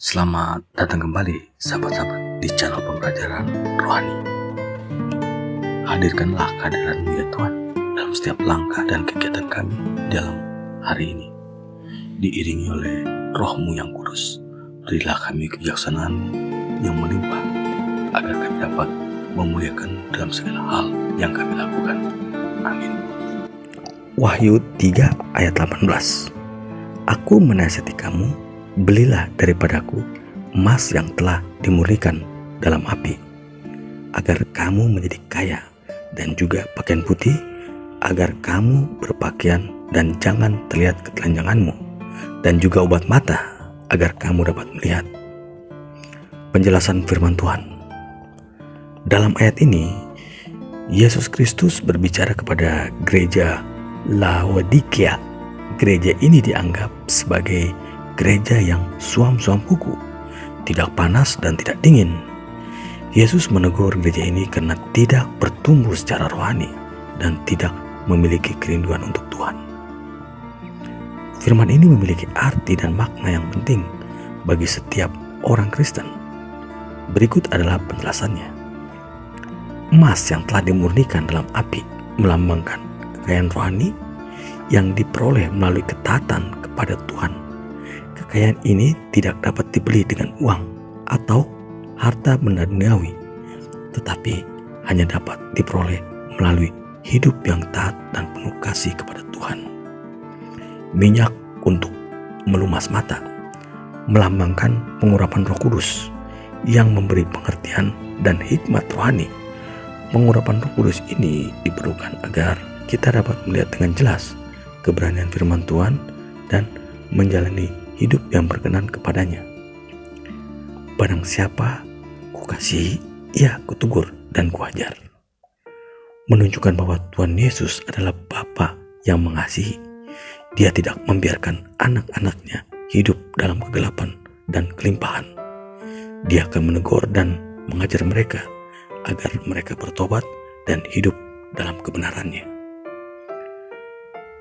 Selamat datang kembali sahabat-sahabat di channel pembelajaran rohani. Hadirkanlah kehadiran-Mu ya Tuhan dalam setiap langkah dan kegiatan kami dalam hari ini. Diiringi oleh Roh-Mu yang kudus, berilah kami kebijaksanaan-Mu yang melimpah agar kami dapat memuliakan-Mu dalam segala hal yang kami lakukan. Amin. Wahyu 3 ayat 18. Aku menasihati kamu, belilah daripadaku emas yang telah dimurnikan dalam api, agar kamu menjadi kaya, dan juga pakaian putih, agar kamu berpakaian dan jangan terlihat ketelanjanganmu, dan juga obat mata, agar kamu dapat melihat. Penjelasan firman Tuhan. Dalam ayat ini, Yesus Kristus berbicara kepada gereja Laodikia. Gereja ini dianggap sebagai gereja yang suam-suam kuku, tidak panas dan tidak dingin. Yesus menegur gereja ini karena tidak bertumbuh secara rohani dan tidak memiliki kerinduan untuk Tuhan. Firman ini memiliki arti dan makna yang penting bagi setiap orang Kristen. Berikut adalah penjelasannya. Emas yang telah dimurnikan dalam api melambangkan kekayaan rohani yang diperoleh melalui ketaatan kepada Tuhan. Kekayaan ini tidak dapat dibeli dengan uang atau harta benda duniawi, tetapi hanya dapat diperoleh melalui hidup yang taat dan penuh kasih kepada Tuhan. Minyak untuk melumas mata melambangkan pengurapan Roh Kudus yang memberi pengertian dan hikmat rohani. Pengurapan Roh Kudus ini diperlukan agar kita dapat melihat dengan jelas keberanian firman Tuhan dan menjalani hidup yang berkenan kepadanya. Barang siapa kukasihi, ia kutegur dan kuajar. Menunjukkan bahwa Tuhan Yesus adalah Bapa yang mengasihi. Dia tidak membiarkan anak-anaknya hidup dalam kegelapan dan kelimpahan. Dia akan menegur dan mengajar mereka agar mereka bertobat dan hidup dalam kebenarannya.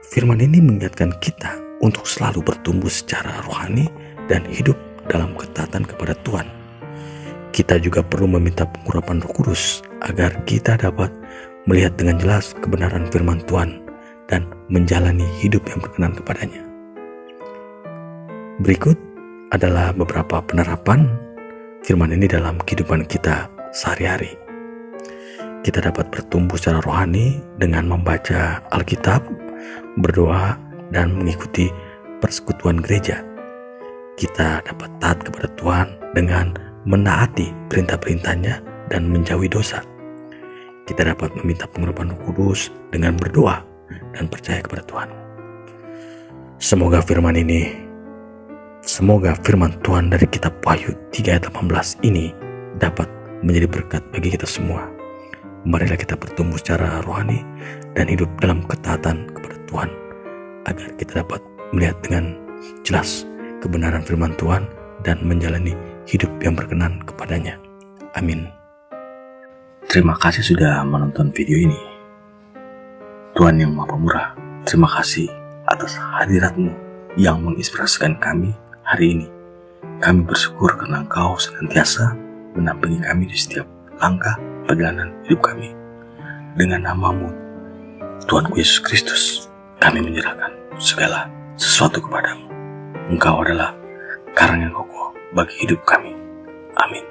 Firman ini mengingatkan kita untuk selalu bertumbuh secara rohani dan hidup dalam ketaatan kepada Tuhan. Kita juga perlu meminta pengurapan Roh Kudus agar kita dapat melihat dengan jelas kebenaran firman Tuhan dan menjalani hidup yang berkenan kepadanya. Berikut adalah beberapa penerapan firman ini dalam kehidupan kita sehari-hari. Kita dapat bertumbuh secara rohani dengan membaca Alkitab, berdoa, dan mengikuti persekutuan gereja. Kita dapat taat kepada Tuhan dengan menaati perintah-perintahnya dan menjauhi dosa. Kita dapat meminta pengurapan Roh Kudus dengan berdoa dan percaya kepada Tuhan. Semoga firman Tuhan dari kitab Wahyu 3 ayat 18 ini dapat menjadi berkat bagi kita semua. Marilah kita bertumbuh secara rohani dan hidup dalam ketaatan kepada Tuhan, agar kita dapat melihat dengan jelas kebenaran firman Tuhan dan menjalani hidup yang berkenan kepadanya. Amin. Terima kasih sudah menonton video ini. Tuhan yang Maha Pemurah, terima kasih atas hadirat-Mu yang menginspirasikan kami hari ini. Kami bersyukur karena Engkau senantiasa mendampingi kami di setiap langkah perjalanan hidup kami. Dengan nama-Mu, Tuhanku Yesus Kristus, kami menyerahkan segala sesuatu kepadamu. Engkau adalah karang yang kokoh bagi hidup kami. Amin.